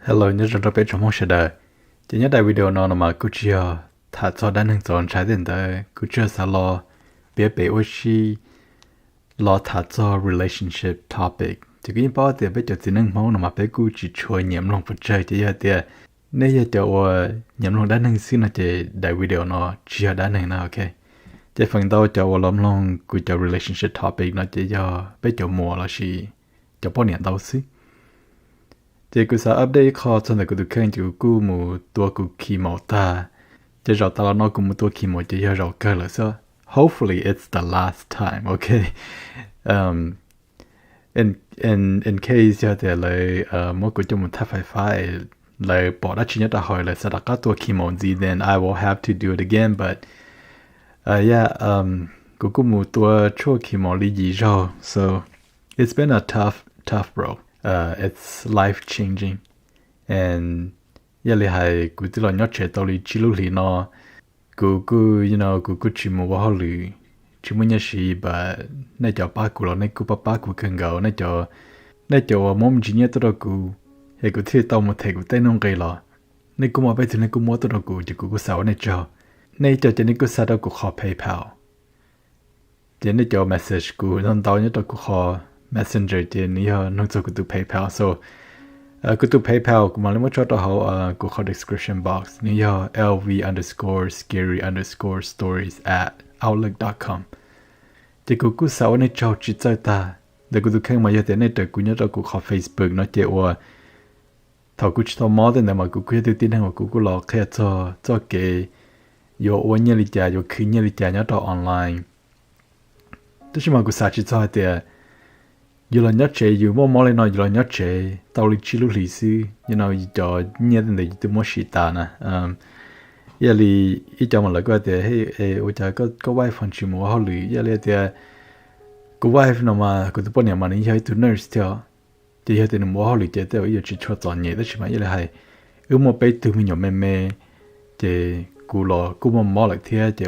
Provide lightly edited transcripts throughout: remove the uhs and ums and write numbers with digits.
Hello, nhớ rất bé trong mong sẽ đời. Chỉ nhớ đại video nó mà cứ chưa thả cho đàn hình dọn trái đến đời cứ chưa sao lo bé bé ôi chi lo thả cho relationship topic. Chỉ cái bao tiền bé cho tin năng máu nó mà bé cứ chỉ chơi nhầm lòng vật chơi chỉ giờ tiền. Nếu giờ cho nhầm lòng đàn hình xin là chỉ đại video nó chưa đàn hình nào ok. Chỉ phần đầu cho lòng lòng cứ cho relationship topic nó chỉ cho bé cho mua là gì cho bao nhiêu đâu xí. Chỉ cứ sao update khó cho nên cứ được khen chịu cú một tua cú kỳ màu ta chỉ rồi ta nói cú một tua kỳ màu chỉ rồi cơ là sao hopefully it's the last time okay in case cho thì lại mỗi cái trong một tháp phải lại bỏ ra chỉ nhất là hỏi là sao các tua kỳ màu gì then I will have to do it again but yeah cú một tua chua kỳ màu lý gì rồi so it's been a tough bro. It's life changing and yeah li hai ku ti lo nhot che to li chi lu li no ku chi mo wa li chi mo nya shi ba na cho pa ku lo na ku pa ku kan ga na cho mom ji nya to ku he ku thi to mo the ku te nong kai lo na ku mo ba ti na ku mo to ku ji ku sa na cho ni ku sa do ku kho PayPal je na cho message ku non tao nya to ku kho Messenger thì nhiều nông dân cũng PayPal so cũng PayPal cũng mà lấy cho họ cũng có description box nhiều lv_scary_stories@outlook.com thì cũng sau này cho chỉ cho ta để cũng khen mà giờ thế này tôi cũng nhớ cho cũng có Facebook nó chơi qua thầu cũng cho mò đến mà cũng quyết định rằng cũng lo khai cho cái yo ôn nhớ lịch yo khi nhớ lịch nhớ cho online tức là mà cũng sao chỉ cho thì dù là nhớ chế dù mò lên nói dù là nhớ chế tao lịch chi lúc lịch sử cho nhớ đến đây tôi muốn xịt ta nè giờ li ít cho mà lại cái thì hey ôi trời có wife phần chim mua họ lì giờ li thì có wife nó mà có tụi bọn nhà mà đi chơi tụi nurse theo thì chơi tụi nó mua họ lì chơi theo giờ chỉ cho chọn nhẹ đó chỉ mà giờ là hay một bé tụi mình nhỏ mê thì cú mò lại theo thì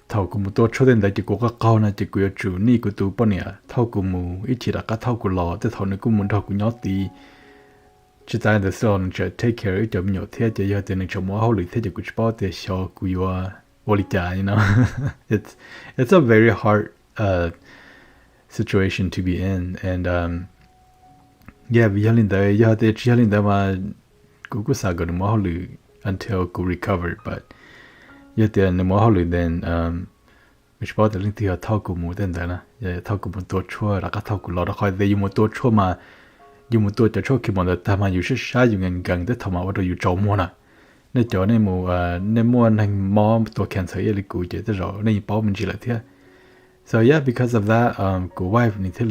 thầu của một tổ cho đến đây chỉ có các con này chỉ có chủ ni của tụi bọn này thầu của một ít chỉ là các thầu của lò thế thầu này cũng muốn thầu của nhỏ tí chỉ tại để sau này chỉ take care cho mình nhỏ thế chỉ giờ thì nên cho mỗi hậu lì thế chỉ có bao để cho của vô lý giải it's a very hard situation to be in and yeah vì hiện tại giờ thì chỉ hiện tại mà cũng sao gần mỗi hậu lì untilกูrecover but giờ thì nếu mà họ luyện then mình bảo là linh thì thao của một tên đó nè giờ thao của một tổ chua là các thao của nó đã khỏi để dùng một tổ chua mà dùng một tổ chua khi mà nó ta mà dùng sức sai dùng ngành gần tới thao mà bắt đầu dùng trâu mua nè nên chỗ này nên mua hành mò tổ cancer là cụ chỉ tới rồi nên bảo mình chỉ là thế so yeah because of that của wife nên thế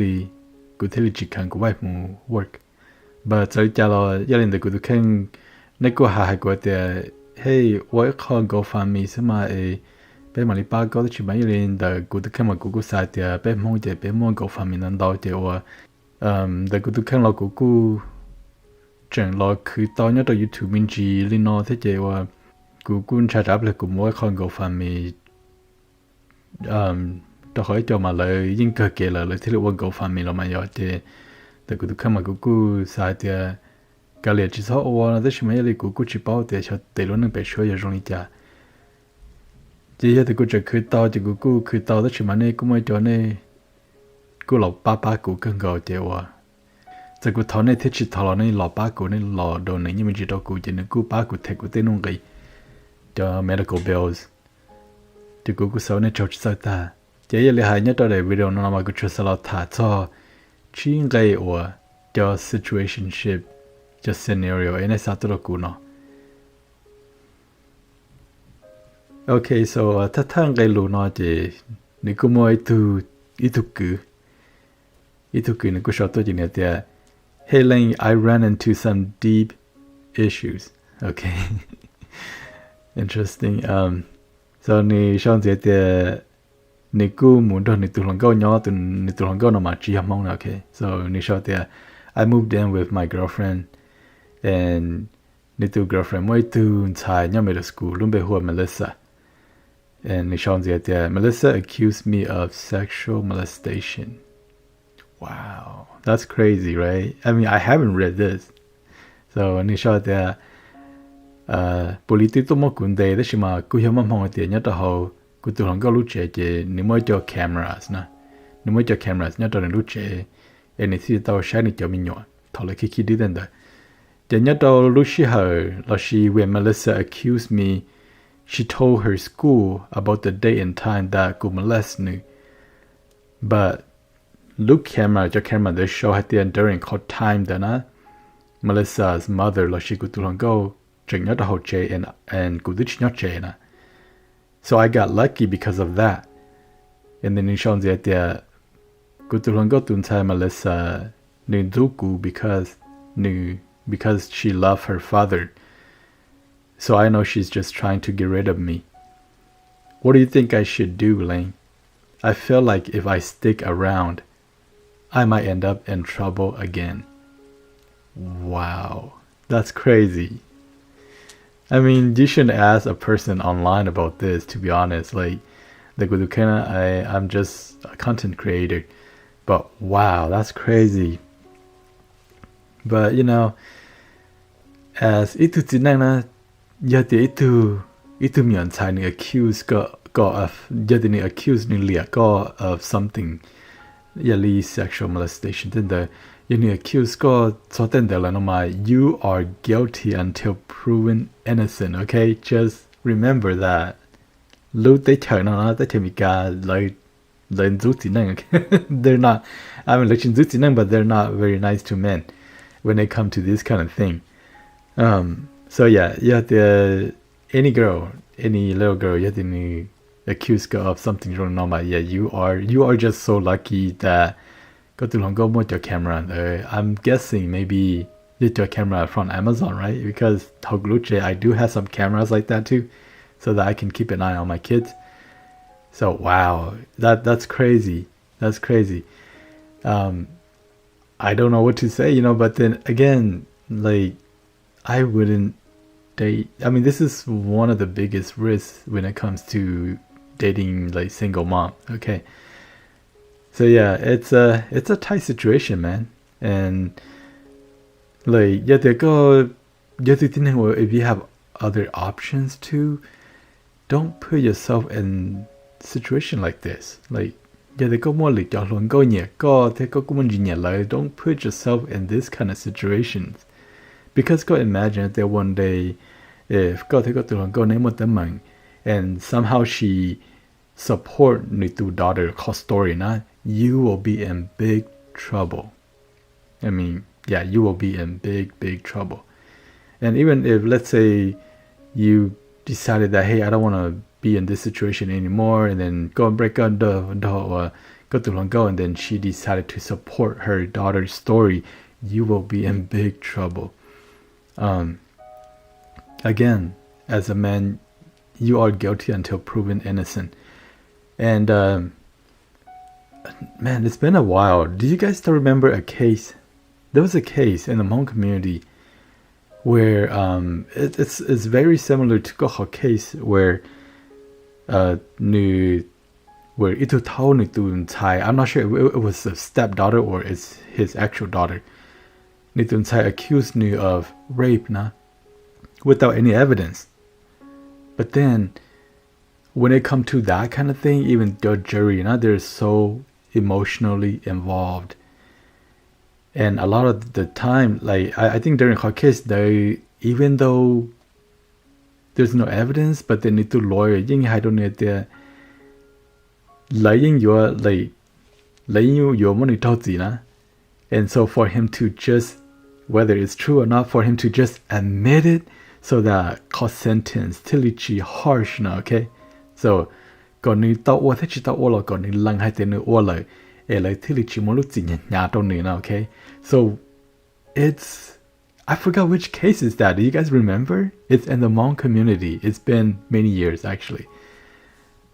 là chỉ cần của wife mu work but rồi cha lo gia đình của tôi khen nên của hai của thì hey, tôi có GoFundMe xem mà bé mà đi ba có chỉ mấy lần để cụ tôi khen mà cụ sai thì bé mua GoFundMe nên đâu thì để cụ tôi khen là cụ chẳng lo cứ tao nhớ到 YouTube mình chỉ lên nó thế thì cụ trả đáp lại cụ mua con GoFundMe đó hỏi cho mà lại những cái kia là thế là GoFundMe là mà giờ thì để cụ tôi khen mà cụ sai thì cái này chỉ số ô nó chỉ mấy cái cụ chỉ bảo để cho để luôn bị sửa giờ rồi chả chỉ là cụ chỉ khơi tao chỉ cụ khơi tao đó chỉ mà này cũng mới cho này cụ lọ ba cụ cần gọi để qua chỉ cụ tháo này thì chỉ tháo này lọ ba cụ này lọ đồ này nhưng mà chỉ đâu cụ chỉ nên cụ ba cụ thấy cụ tên nông cái cho medical bills chỉ cụ sau này cho sao ta chỉ là hai nhất đây video nó mà cụ cho sao thả cho chỉ cái ở cho situationship just scenario ene satoro kuno okay so ta thang cái lu nó chỉ ni ku mo ituku ni ku shoto ji ne tia Helen I ran into some deep issues okay interesting so ni shon je tia ni ku muốn do ni tu long go nhỏ tu ni tu long go no ma chi Hmong okay so ni shot tia I moved in with my girlfriend and little girlfriend mới từ tại nhà middle school luôn bị hùa Melissa and Melissa accused me of sexual molestation. Wow, that's crazy, right? I mean, I haven't read this, So ni cho the politi to mo kunde de shima ku yo mong mo te nya to ho ku tu long go lu che ni mo cho cameras na ni mo cho cameras nya to lu che e ni si to sha ni cho mi nyo to le ki di den da the nya to lu shi her la shi when Melissa accused me. She told her school about the day and time that ku molest knew. But look camera they show at the end during court time that Melissa's mother la she ku tu long go ching nya to ho che and ku du nya che na. So I got lucky because of that. And then in shown that the ku tu long go tun chai Melissa knew duku because she loved her father. So I know she's just trying to get rid of me. What do you think I should do, Lane? I feel like if I stick around, I might end up in trouble again. Wow, that's crazy. I mean, you shouldn't ask a person online about this, to be honest. Like, I'm just a content creator. But wow, that's crazy. But, as itu tinang ya de itu mian chai ni accuse go of ya de ni accuse ni lia go of something ya li sexual molestation then the you ni accuse go so then the la you are guilty until proven innocent. Okay, just remember that lu te chai na te te mi ka like they're not, I mean, but they're not very nice to men when they come to this kind of thing. So yeah, you have to, any little girl, you have to accuse her of something wrong. No, but yeah, you are just so lucky that go to long go with your camera. I'm guessing maybe get your camera from Amazon, right? Because I do have some cameras like that too, so that I can keep an eye on my kids. So wow, that's crazy. That's crazy. I don't know what to say, but then again, like, I wouldn't date. I mean, this is one of the biggest risks when it comes to dating like single mom. Okay. So yeah, it's a tight situation, man. And like, yeah, if you have other options too, don't put yourself in situation like this. Like, don't put yourself in this kind of situations. Because go imagine that one day, if go name with the man, and somehow she support your daughter story, you will be in big trouble. I mean, yeah, you will be in big trouble. And even if, let's say, you decided that, hey, I don't want to be in this situation anymore, and then go and break up go to Longo, and then she decided to support her daughter's story, you will be in big trouble. Again, as a man, you are guilty until proven innocent. And man, it's been a while. Do you guys still remember a case? There was a case in the Hmong community where it's very similar to Goho case where I'm not sure if it was a stepdaughter or it's his actual daughter. Nitun Tsai accused Nu of rape without any evidence. But then when it comes to that kind of thing, even the jury, they're so emotionally involved. And a lot of the time, like I think during her case, they, even though there's no evidence, but they need to lawyer. And so for him to just, whether it's true or not, for him to just admit it, so that cost sentence tilichi harsh okay. So còn ni tao wa thế chỉ tao wa còn ni lang hai tên wa lại lại tilichi mo lúc gì nhà trong ni okay. So it's, I forgot which case is that. Do you guys remember? It's in the Hmong community. It's been many years actually.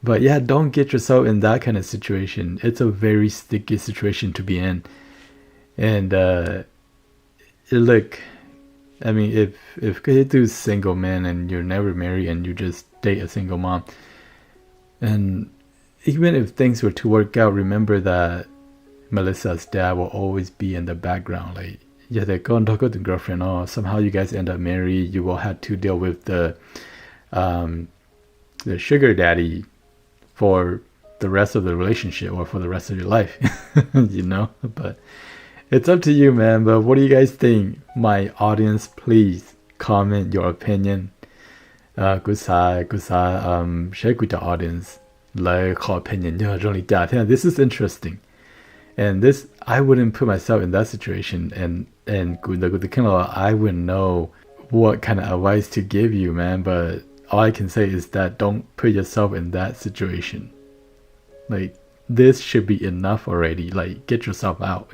But yeah, don't get yourself in that kind of situation. It's a very sticky situation to be in. And look, I mean, if you do single man and you're never married and you just date a single mom, and even if things were to work out, remember that Melissa's dad will always be in the background. Like, yeah, they go and talk with the girlfriend, or somehow you guys end up married, you will have to deal with um, the sugar daddy for the rest of the relationship or for the rest of your life, But it's up to you, man. But what do you guys think? My audience, please comment your opinion. Share with the audience. Like opinion, this is interesting. And this, I wouldn't put myself in that situation, and I wouldn't know what kind of advice to give you, man. But all I can say is that don't put yourself in that situation. Like, this should be enough already. Like, get yourself out,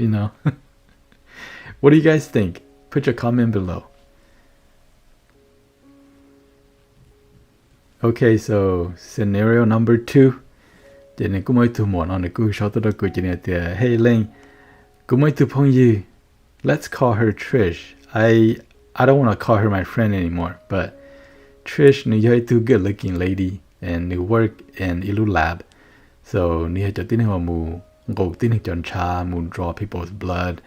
What do you guys think? Put your comment below. Okay, so scenario number 2. Hey Ling, let's call her Trish. I don't want to call her my friend anymore, but Trish, you're a good looking lady and you work in Ilu lab. So you draw people's blood,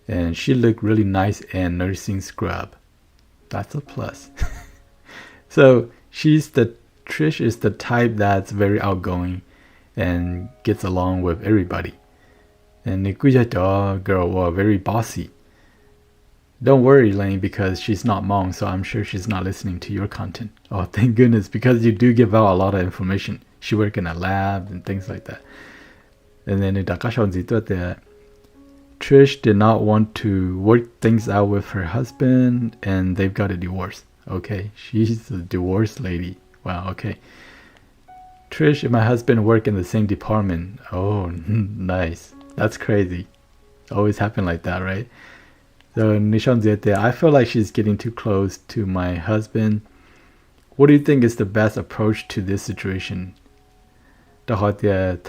and she looked really nice and nursing scrub. That's a plus. So Trish is the type that's very outgoing and gets along with everybody. And Nikuya girl was very bossy. Don't worry, Lane, because she's not Hmong, so I'm sure she's not listening to your content. Oh, thank goodness, because you do give out a lot of information. She worked in a lab and things like that. And then Trish did not want to work things out with her husband, and they've got a divorce. Okay, she's a divorced lady. Wow, okay. Trish and my husband work in the same department. Oh, nice. That's crazy. Always happen like that, right? So I feel like she's getting too close to my husband. What do you think is the best approach to this situation? Husband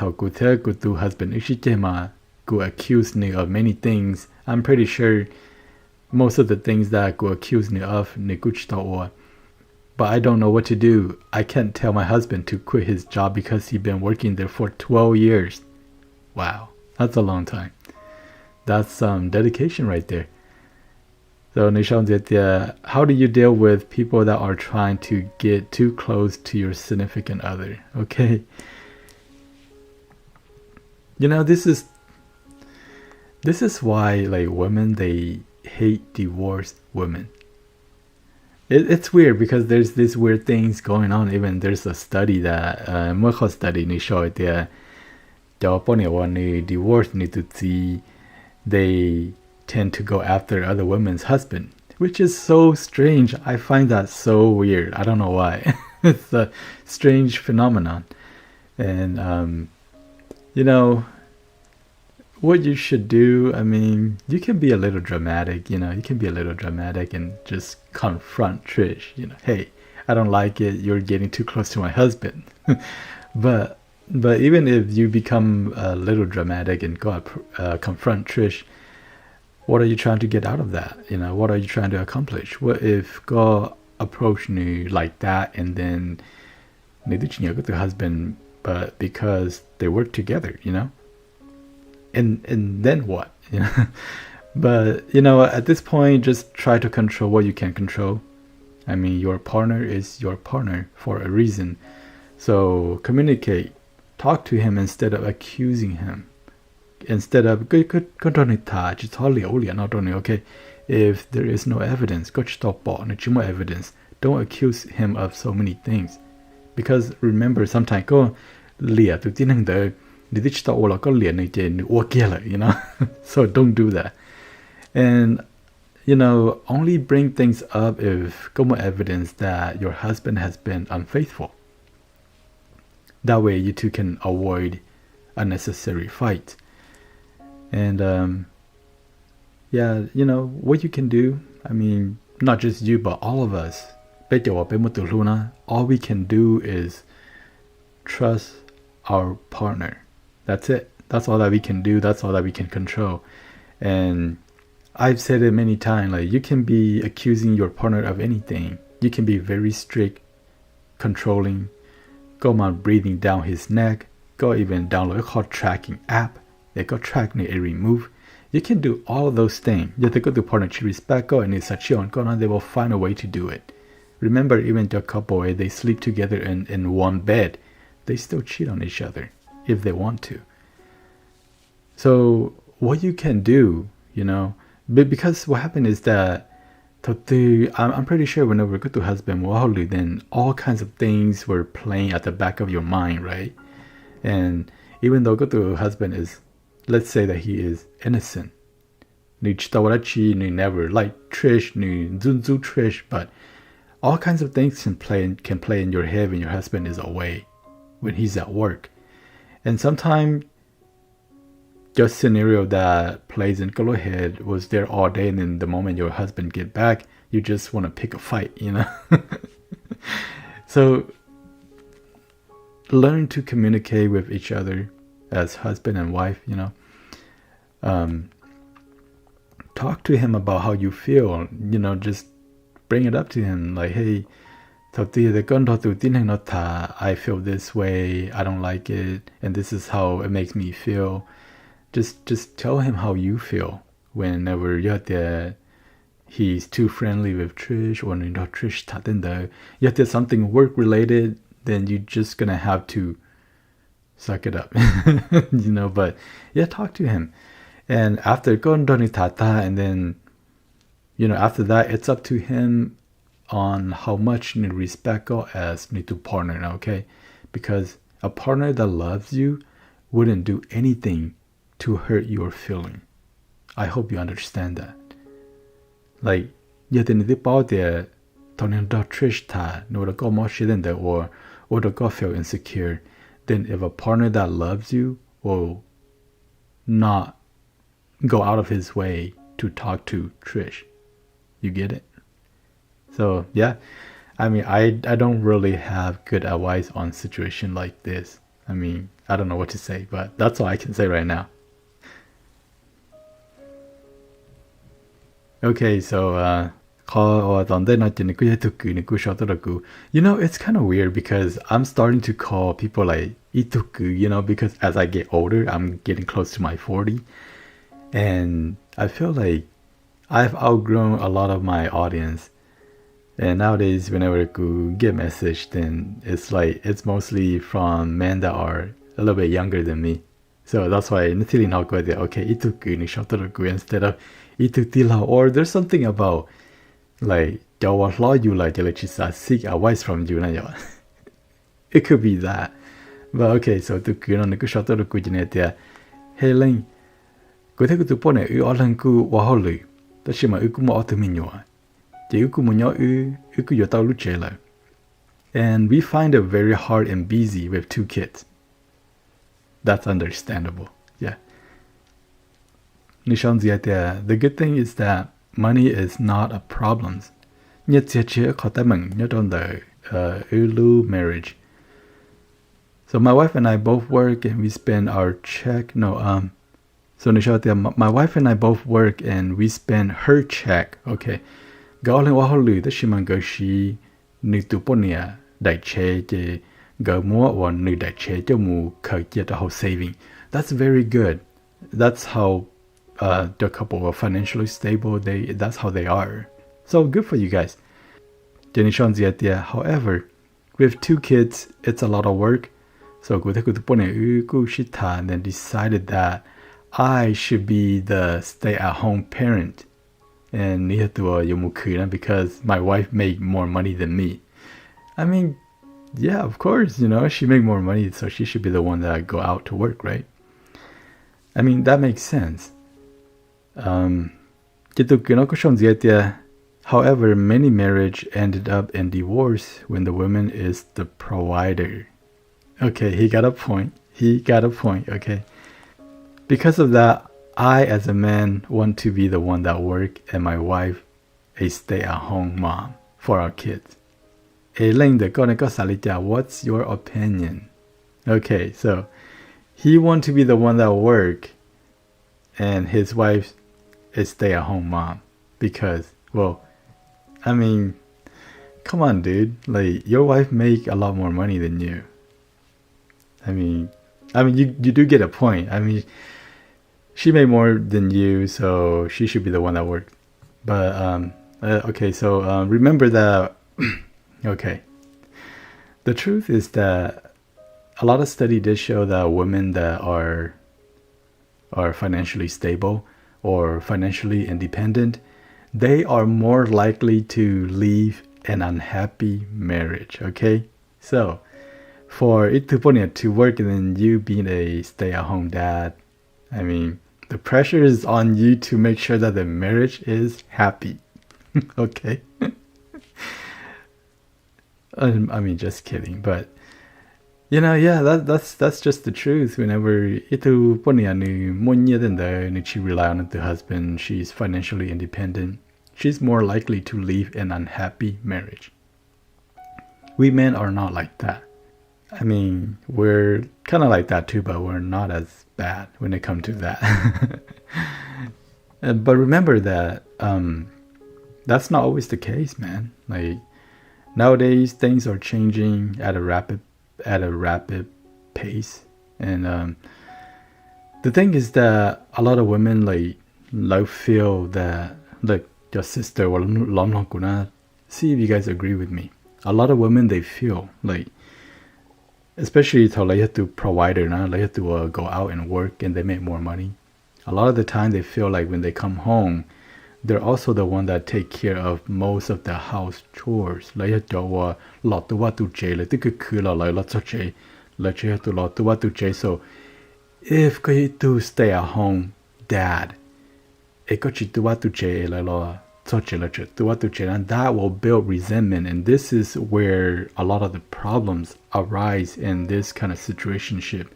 accuse me of many things. I'm pretty sure most of the things that go accuse me of, but I don't know what to do. I can't tell my husband to quit his job because he's been working there for 12 years. Wow, that's a long time. That's some dedication right there. So how do you deal with people that are trying to get too close to your significant other? Okay. This is why, like, women, they hate divorced women. It's weird because there's these weird things going on. Even there's a study that study showed that divorce they tend to go after other women's husband, which is so strange. I find that so weird. I don't know why. It's a strange phenomenon. And what you should do, I mean, you can be a little dramatic, you can be a little dramatic and just confront Trish, hey, I don't like it, you're getting too close to my husband. but even if you become a little dramatic and go confront Trish, what are you trying to get out of that? What are you trying to accomplish? What if God approached you like that, and then with the husband, but because they work together, and then what? But at this point, just try to control what you can control. I mean, your partner is your partner for a reason. So communicate, talk to him instead of accusing him. Instead of okay, if there is no evidence, evidence, don't accuse him of so many things. Because remember, sometimes so don't do that. And only bring things up if got more evidence that your husband has been unfaithful. That way you two can avoid unnecessary fight. And what you can do, I mean, not just you but all of us, all we can do is trust our partner. That's it. That's all that we can do. That's all that we can control. And I've said it many times, like, you can be accusing your partner of anything. You can be very strict, controlling, go on breathing down his neck, go even download a tracking app. They go track me every move. You can do all of those things. You have to go to partnership respect and it's they will find a way to do it. Remember, even the couple, they sleep together in one bed, they still cheat on each other if they want to. So what you can do, because what happened is that I'm pretty sure whenever we go to husband Waholu, then all kinds of things were playing at the back of your mind, right? And even though go to husband is, let's say that he is innocent. Ni chitawarachi, ni never like Trish, ni zunzu Trish, but all kinds of things can play in your head when your husband is away, when he's at work. And sometimes just scenario that plays in your head was there all day, and then the moment your husband get back, you just want to pick a fight, So learn to communicate with each other as husband and wife, talk to him about how you feel, just bring it up to him like, hey, I feel this way, I don't like it, and this is how it makes me feel. Just tell him how you feel whenever he's too friendly with Trish, or Trish there's something work related, then you're just gonna have to suck it up. But yeah, talk to him. And after and then after that, it's up to him on how much you respect as to partner, okay? Because a partner that loves you wouldn't do anything to hurt your feeling. I hope you understand that. Like, you didn't about there, Tony Trish ta, no the go more shit in there, or the go feel insecure. Then if a partner that loves you will not go out of his way to talk to Trish. You get it? So yeah, I don't really have good advice on situation like this. I don't know what to say, but that's all I can say right now. Okay, so it's kind of weird because I'm starting to call people like ituku, because as I get older, I'm getting close to my 40, and I feel like I've outgrown a lot of my audience. And nowadays, whenever I get message, then it's mostly from men that are a little bit younger than me. So that's why okay, instead of itutila, or there's something about like you like seek advice from you. It could be that. But okay, so hey Ling, go take to pone ku waholu. Tashima ukumo autominua. And we find it very hard and busy with 2 kids. That's understandable. Yeah. The good thing is that money is not a problem. Marriage. So my wife and I both work, and we spend our check. So my wife and I both work, and we spend her check. Okay. Gauling waholu the shimangoshi nituponia daiche go more or new daiche mu get the whole saving. That's very good. That's how the couple are financially stable. That's how they are. So good for you guys. However, with 2 kids, it's a lot of work. So and then decided that I should be the stay-at-home parent. And because my wife make more money than me. Yeah, of course, she make more money, so she should be the one that go out to work, right? That makes sense. However, many marriage ended up in divorce when the woman is the provider. Okay, he got a point, okay? Because of that, I, as a man, want to be the one that work, and my wife, a stay-at-home mom for our kids. What's your opinion? Okay, so he want to be the one that work, and his wife is stay-at-home mom because, come on, dude. Like, your wife make a lot more money than you. You do get a point. she made more than you, so she should be the one that worked. But okay, so remember that. Okay, the truth is that a lot of study did show that women that are financially stable or financially independent, they are more likely to leave an unhappy marriage. Okay, so for it to work and then you being a stay-at-home dad, I mean, the pressure is on you to make sure that the marriage is happy. Okay. I mean, just kidding, but yeah, that's just the truth. Whenever itu pun ya ni monya then she rely on the husband, she's financially independent. She's more likely to leave an unhappy marriage. We men are not like that. I mean, we're kind of like that too, but we're not as bad when it comes to that. But remember that that's not always the case, man. Like nowadays, things are changing at a rapid pace, and the thing is that a lot of women like feel that like your sister or see if you guys agree with me. A lot of women, they feel like, especially if you have to provide or not, they have to go out and work and they make more money. A lot of the time they feel like when they come home, they're also the one that take care of most of the house chores. Like you do lot to what to jay, like like lots of jay, like you have to lot to what to jay. So if you do stay at home dad, it got you to what to jay like and that will build resentment, and this is where a lot of the problems arise in this kind of situationship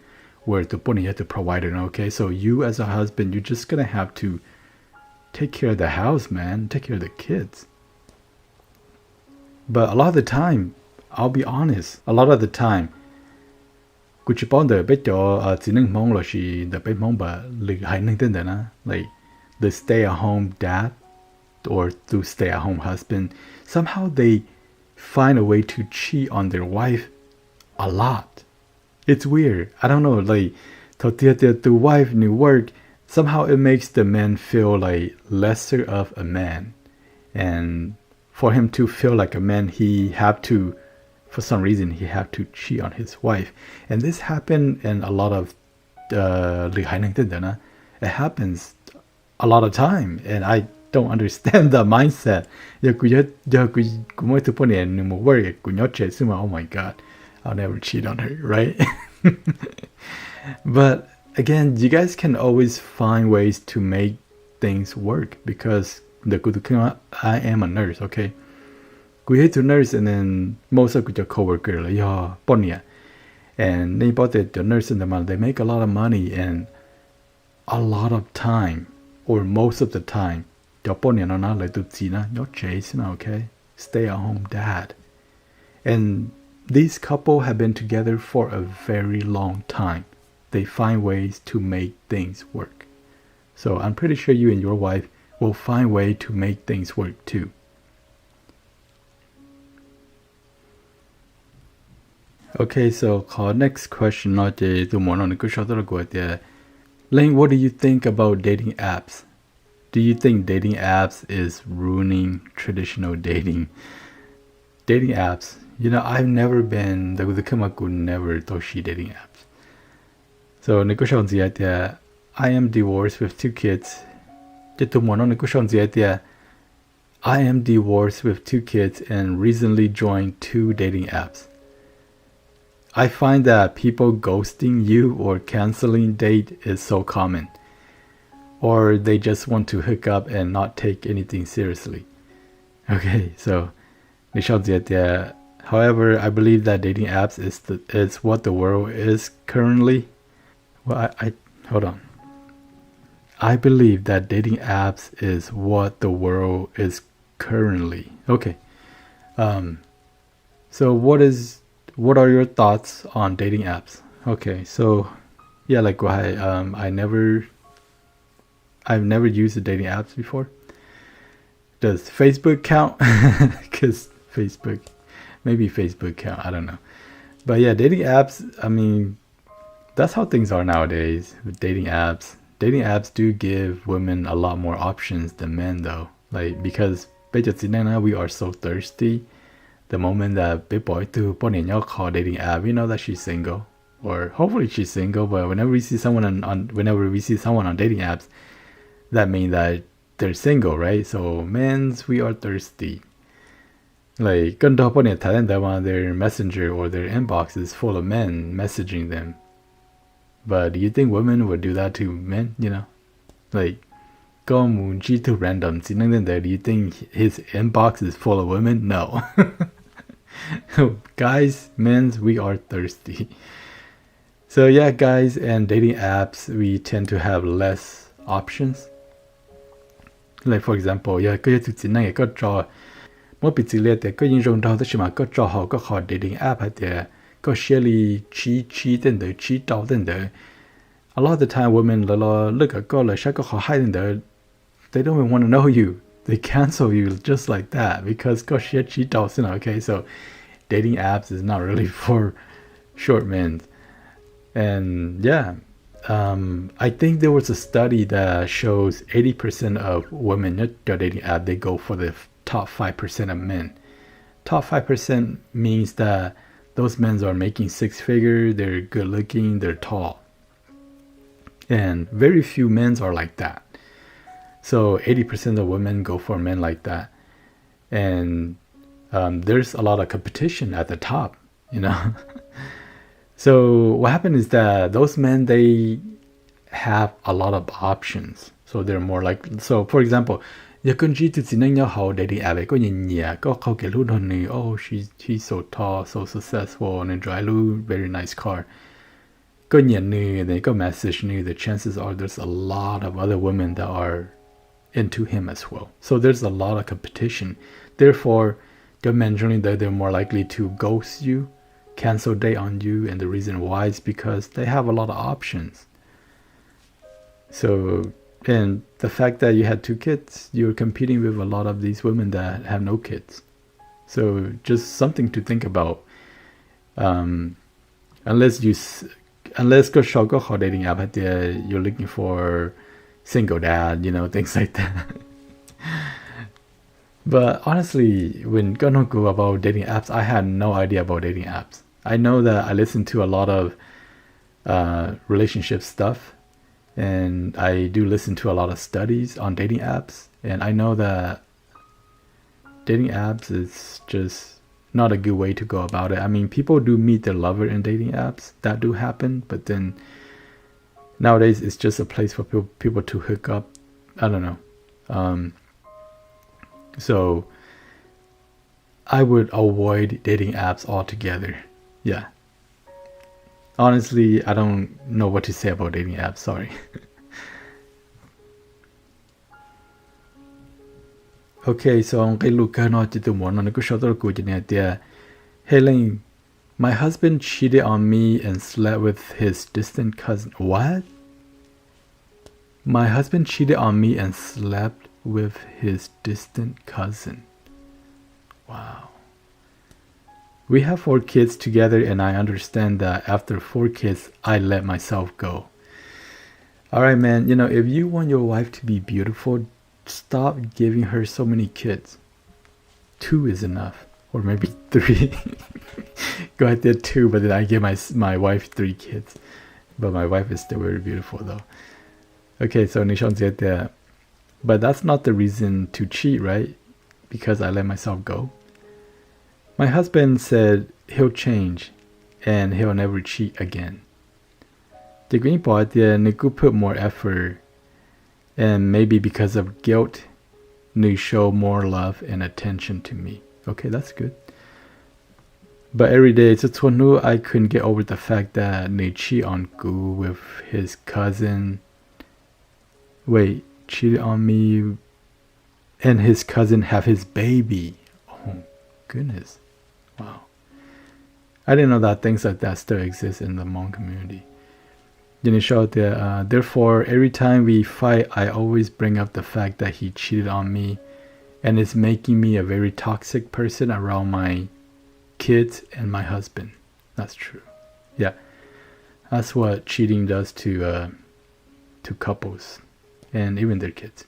where the you have to provide it. Okay, so you as a husband, you're just gonna have to take care of the house, man, take care of the kids. But a lot of the time, I'll be honest, a lot of the time chỉ bọn đời biết cho chỉ nên mong là chỉ để biết mong bà lực hay nên tên đấy na, like the stay at home dad or to stay at home husband, somehow they find a way to cheat on their wife a lot. It's weird. I don't know, like the wife new work, somehow it makes the man feel like lesser of a man, and for him to feel like a man, he have to, for some reason, he have to cheat on his wife. And this happened in a lot of it happens a lot of time, and I don't understand the mindset. Oh my god, I'll never cheat on her, right? But again, you guys can always find ways to make things work, because I am a nurse, okay? We hate to nurse, and then most of your coworker and they bought the nurse in the month, they make a lot of money, and a lot of time, or most of the time, okay? Stay at home dad. And these couple have been together for a very long time. They find ways to make things work. So I'm pretty sure you and your wife will find way to make things work too. Okay, so our next question, Lane, what do you think about dating apps? Do you think dating apps is ruining traditional dating? Dating apps, I've never been the Kamaku never toshi dating apps. So I am divorced with 2 kids. I am divorced with 2 kids and recently joined 2 dating apps. I find that people ghosting you or canceling date is so common. Or they just want to hook up and not take anything seriously. Okay, so however, I believe that dating apps is what the world is currently. Well, I hold on. I believe that dating apps is what the world is currently. Okay. So what are your thoughts on dating apps? Okay, so yeah, like I've never used the dating apps before. Does Facebook count? Because maybe Facebook count, I don't know. But yeah, dating apps, I mean, that's how things are nowadays with dating apps. dating apps do give women a lot more options than men though. Like because bây giờ chính now we are so thirsty. The moment that big boy to put in your call dating app, we know that she's single. Or hopefully she's single, but whenever we see someone on dating apps, that means that they're single, right? So men's we are thirsty. Like their messenger or their inbox is full of men messaging them. But do you think women would do that to men? You know, like go to random. Do you think his inbox is full of women? No. Guys, men's we are thirsty. So yeah, guys, and dating apps we tend to have less options. Like for example, yeah, có thực sự này có trò mỗi bị chỉ liệt có những rong đầu tức mà có trò họ có họ dating app hay thì có share chi tên đời chi trâu tên đời. A lot of the time women look at go like có họ hay tên đời, they don't even want to know you. They cancel you just like that because có share chi trâu xin okay. So dating apps is not really for short men. And yeah, I think there was a study that shows 80% of women not dating app, they go for the top 5% of men. Top 5% means that those men are making six figures, they're good looking, they're tall. And very few men are like that. So 80% of women go for men like that. And there's a lot of competition at the top, you know. So what happened is that those men, they have a lot of options. So they're more like, so for example, dating app oh he's so tall, so successful, and drive a very nice car. They go message the chances are there's a lot of other women that are into him as well. So there's a lot of competition. Therefore, generally they're more likely to ghost you, cancel date on you, and the reason why is because they have a lot of options. So, and the fact that you had 2 kids, you're competing with a lot of these women that have no kids. So just something to think about. Unless go dating app, you're looking for single dad, you know, things like that. But honestly, when gonna go about dating apps, I had no idea about dating apps. I know that I listen to a lot of relationship stuff, and I do listen to a lot of studies on dating apps, and I know that dating apps is just not a good way to go about it. I mean, people do meet their lover in dating apps. That do happen, but then nowadays it's just a place for people to hook up. I don't know. So I would avoid dating apps altogether. Yeah. Honestly, I don't know what to say about dating apps. Sorry. Okay, so Helen, my husband cheated on me and slept with his distant cousin. What? My husband cheated on me and slept with his distant cousin. Wow. We have 4 kids together, and I understand that after 4 kids, I let myself go. Alright, man, you know, if you want your wife to be beautiful, stop giving her so many kids. 2 is enough. Or maybe 3. Go ahead, did 2, but then I give my wife 3 kids. But my wife is still very beautiful, though. Okay, so Nishon said that. But that's not the reason to cheat, right? Because I let myself go. My husband said he'll change and he'll never cheat again. The green part there, Niku put more effort, and maybe because of guilt, Niku show more love and attention to me. Okay, that's good. But every day, I couldn't get over the fact that Niku cheat on Gu with his cousin. Wait, cheated on me, and his cousin have his baby. Oh, goodness. Wow. I didn't know that things like that still exist in the Hmong community. Then it showed that, therefore, every time we fight, I always bring up the fact that he cheated on me, and it's making me a very toxic person around my kids and my husband. That's true. Yeah. That's what cheating does to to couples and even their kids.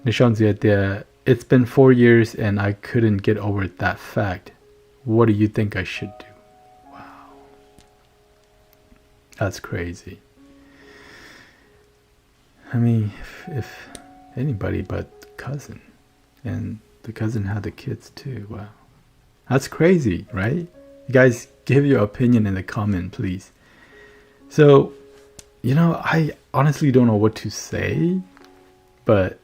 It's been 4 years and I couldn't get over that fact. What do you think I should do? Wow. That's crazy. I mean, if anybody but cousin. And the cousin had the kids too. Wow. That's crazy, right? You guys give your opinion in the comment, please. So, I honestly don't know what to say, but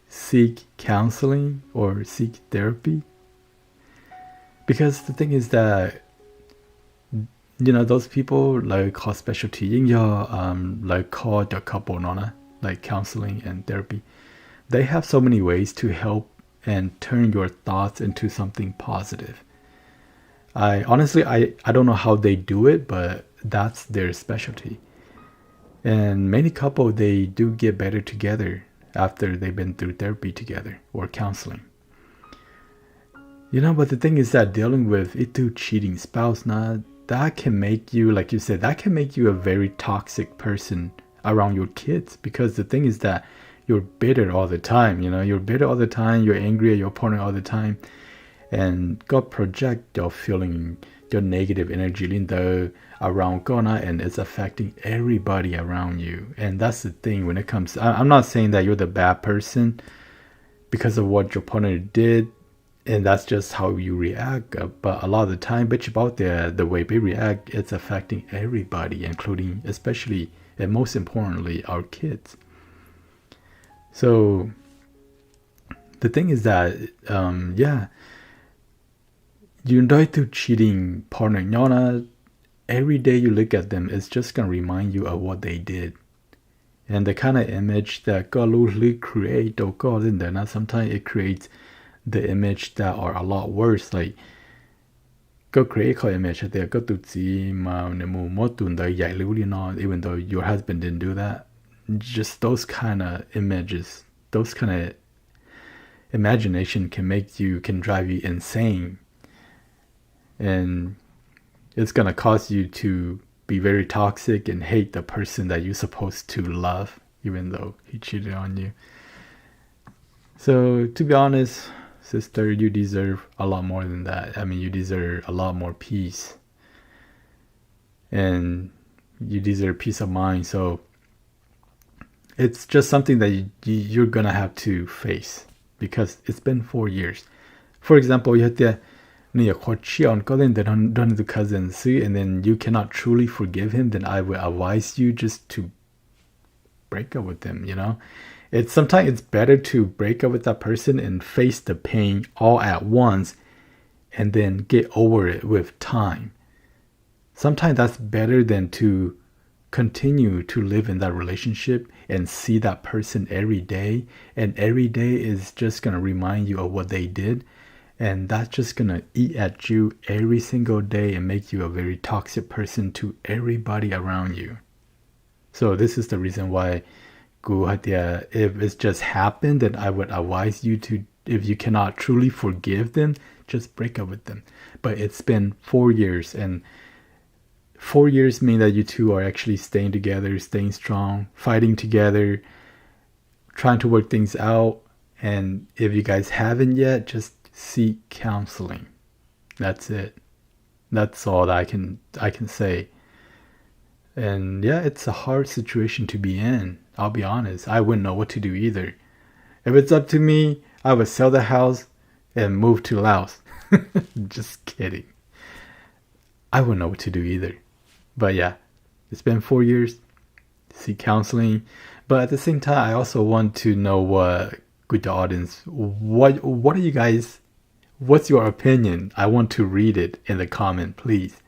seek counseling or seek therapy. Because the thing is that, those people like call specialty, like call the couple, like counseling and therapy. They have so many ways to help and turn your thoughts into something positive. I don't know how they do it, but that's their specialty. And many couples, they do get better together after they've been through therapy together or counseling. But the thing is that dealing with cheating spouse, that can make you, like you said, that can make you a very toxic person around your kids. Because the thing is that you're bitter all the time, you're bitter all the time, you're angry at your partner all the time. And God project your feeling, your negative energy around Gona, and it's affecting everybody around you. And that's the thing when it comes. I'm not saying that you're the bad person because of what your partner did, and that's just how you react. But a lot of the time, bitch about the way they react, it's affecting everybody, including, especially, and most importantly, our kids. So the thing is that, you die to cheating partner, every day you look at them, it's just going to remind you of what they did. And the kind of image that God usually create, or God in there, sometimes it creates the image that are a lot worse. Like, God create an image that they got to see, even though your husband didn't do that. Just those kind of images, those kind of imagination can drive you insane. And it's going to cause you to be very toxic and hate the person that you're supposed to love, even though he cheated on you. So, to be honest, sister, you deserve a lot more than that. I mean, you deserve a lot more peace. And you deserve peace of mind. So, it's just something that you're going to have to face. Because it's been 4 years. For example, you have to the cousin, and then you cannot truly forgive him, then I would advise you just to break up with him. Sometimes it's better to break up with that person and face the pain all at once and then get over it with time. Sometimes that's better than to continue to live in that relationship and see that person every day, and every day is just going to remind you of what they did. And that's just going to eat at you every single day and make you a very toxic person to everybody around you. So this is the reason why, if it's just happened, then I would advise you to, if you cannot truly forgive them, just break up with them. But it's been 4 years, and 4 years mean that you two are actually staying together, staying strong, fighting together, trying to work things out. And if you guys haven't yet, just seek counseling. That's it. That's all that I can say. And yeah, it's a hard situation to be in. I'll be honest. I wouldn't know what to do either. If it's up to me, I would sell the house and move to Laos. Just kidding. I wouldn't know what to do either. But yeah, it's been 4 years. Seek counseling. But at the same time, I also want to know with the audience, what are you guys, what's your opinion? I want to read it in the comment, please.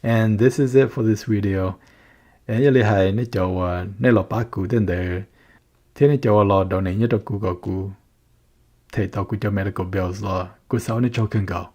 And this is it for this video. And you hai ne cho ne lo pa ku den de. Thế ne cho lo do ne nhất ku go ku. Thế tao ku cho medical bills lo. Ku sao ne cho cần go.